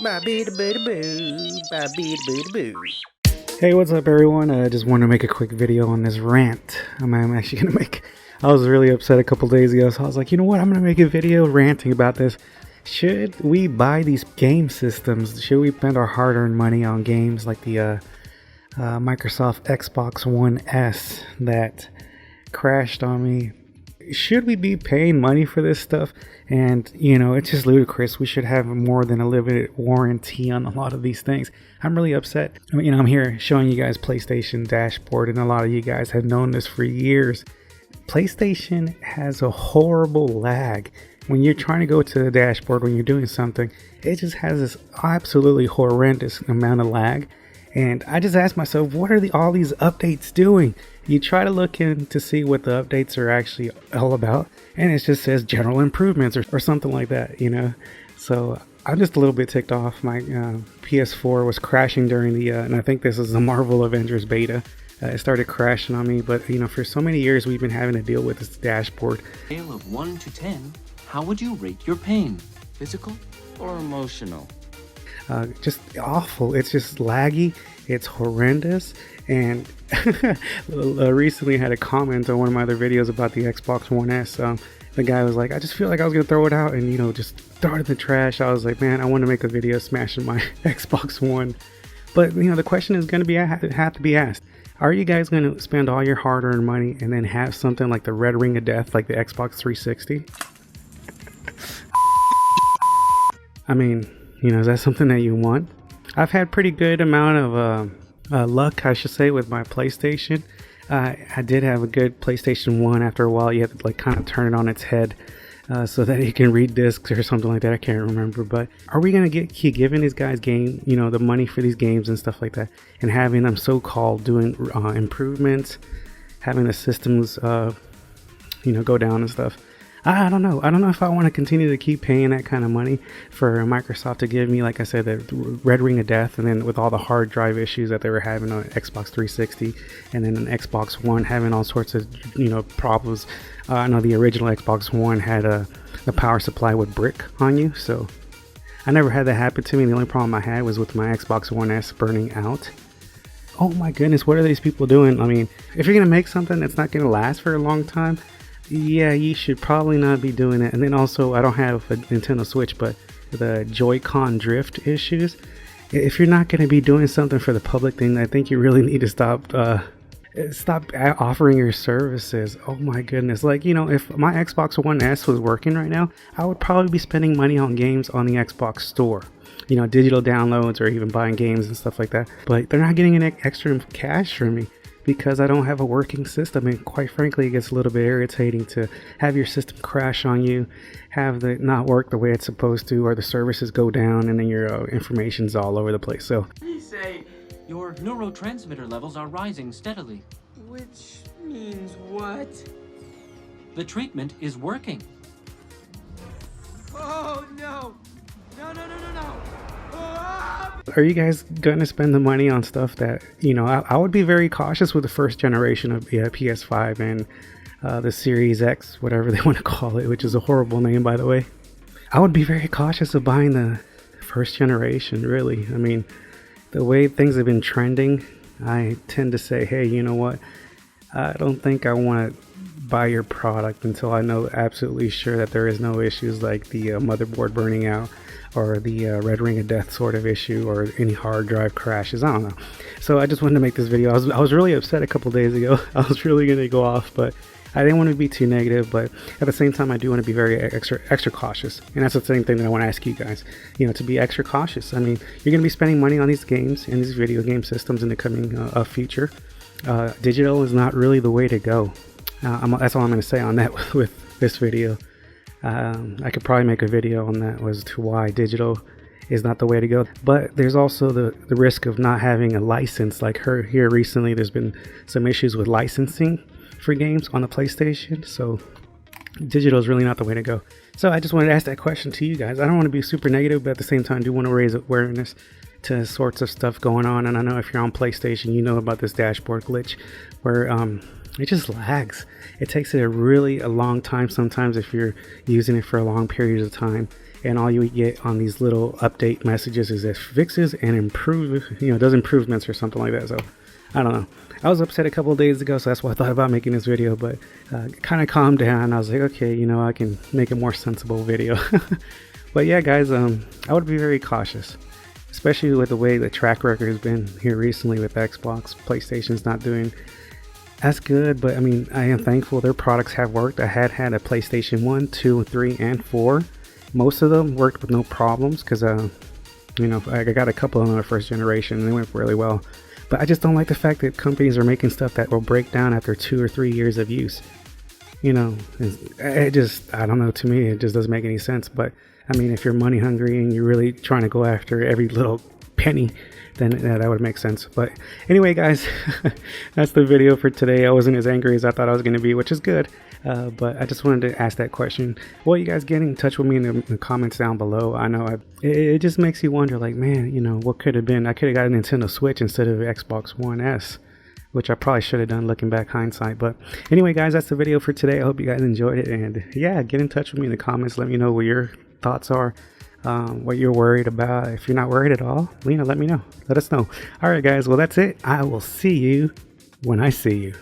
Hey, what's up everyone? I just wanted to make a quick video on this rant. I'm actually going to make... I was really upset a couple days ago, so I was like, you know what? I'm going to make a video ranting about this. Should we buy these game systems? Should we spend our hard-earned money on games like the Microsoft Xbox One S that crashed on me? Should we be paying money for this stuff? And you know, it's just ludicrous. We should have more than a limited warranty on a lot of these things. I'm really upset. You know, I'm here showing you guys PlayStation dashboard, and a lot of you guys have known this for years. PlayStation has a horrible lag. When you're trying to go to the dashboard when you're doing something, it just has this absolutely horrendous amount of lag. And I just asked myself, what are all these updates doing? You try to look in to see what the updates are actually all about, and it just says general improvements or something like that, you know? So I'm just a little bit ticked off. My PS4 was crashing during the, and I think this is the Marvel Avengers beta. It started crashing on me, but you know, for so many years we've been having to deal with this dashboard. Scale of 1 to 10, how would you rate your pain? Physical or emotional? Just awful. It's just laggy. It's horrendous. And recently I had a comment on one of my other videos about the Xbox One S. The guy was like, I just feel like I was gonna throw it out and, you know, just throw it in the trash. I was like, man, I want to make a video smashing my Xbox One. But you know, the question is gonna have to be asked: are you guys gonna spend all your hard-earned money and then have something like the red ring of death, like the Xbox 360? I mean, you know, is that something that you want? I've had pretty good amount of luck, I should say, with my PlayStation. I did have a good PlayStation 1. After a while, you have to like kind of turn it on its head so that you can read discs or something like that. I can't remember. But are we gonna keep giving these guys the money for these games and stuff like that, and having them so-called doing improvements, having the systems go down and stuff? I don't know. I don't know if I want to continue to keep paying that kind of money for Microsoft to give me, like I said, the red ring of death, and then with all the hard drive issues that they were having on Xbox 360, and then an Xbox One having all sorts of problems. I know the original Xbox One had the power supply would brick on you, so I never had that happen to me. The only problem I had was with my Xbox One S burning out. Oh my goodness, what are these people doing? I mean, if you're gonna make something that's not gonna last for a long time, yeah, you should probably not be doing it. And then also, I don't have a Nintendo Switch, but the Joy-Con drift issues. If you're not going to be doing something for the public, then I think you really need to stop offering your services. Oh my goodness. Like, you know, if my Xbox One S was working right now, I would probably be spending money on games on the Xbox store. You know, digital downloads or even buying games and stuff like that. But they're not getting any extra cash from me, because I don't have a working system. And quite frankly, it gets a little bit irritating to have your system crash on you, have it not work the way it's supposed to, or the services go down and then your information's all over the place. So You say your neurotransmitter levels are rising steadily. Which means what? The treatment is working. Oh no! No, no, no, no, no! Ah! are you guys going to spend the money on stuff that, you know, I would be very cautious with the first generation of PS5 and the Series X, whatever they want to call it, which is a horrible name, by the way. I would be very cautious of buying the first generation, really. I mean, the way things have been trending, I tend to say, hey, you know what? I don't think I want to buy your product until I know absolutely sure that there is no issues like the motherboard burning out, or the red ring of death sort of issue, or any hard drive crashes. I don't know. So I just wanted to make this video. I was really upset a couple days ago. I was really going to go off, but I didn't want to be too negative. But at the same time, I do want to be very extra cautious. And that's the same thing that I want to ask you guys, you know, to be extra cautious. I mean, you're going to be spending money on these games and these video game systems in the coming future. Digital is not really the way to go. That's all I'm going to say on that with this video. I could probably make a video on that as to why digital is not the way to go. But there's also the risk of not having a license. Like here recently, there's been some issues with licensing for games on the PlayStation. So digital is really not the way to go. So I just wanted to ask that question to you guys. I don't want to be super negative, but at the same time, I do want to raise awareness to sorts of stuff going on. And I know if you're on PlayStation, you know about this dashboard glitch where it just lags. it takes it a long time sometimes if you're using it for a long period of time. And all you get on these little update messages is that fixes and does improvements or something like that. So I don't know. I was upset a couple of days ago, so that's why I thought about making this video, but kind of calmed down. I was like, okay, I can make a more sensible video. But yeah, guys, I would be very cautious, especially with the way the track record has been here recently with Xbox. PlayStation's not doing as good, but I mean, I am thankful their products have worked. I had a PlayStation 1, 2, 3, and 4. Most of them worked with no problems because, I got a couple of them in the first generation and they went really well. But I just don't like the fact that companies are making stuff that will break down after 2 or 3 years of use. I don't know, to me, it just doesn't make any sense. But I mean, if you're money hungry and you're really trying to go after every little penny, then that would make sense. But anyway, guys, that's the video for today. I wasn't as angry as I thought I was going to be, which is good. But I just wanted to ask that question. Well, you guys get in touch with me in the comments down below. I know it just makes you wonder, like, man, what could have been? I could have got a Nintendo Switch instead of Xbox One S, which I probably should have done looking back hindsight. But anyway, guys, that's the video for today. I hope you guys enjoyed it. And yeah, get in touch with me in the comments. Let me know what your thoughts are, what you're worried about. If you're not worried at all, let me know. Let us know. All right, guys. Well, that's it. I will see you when I see you.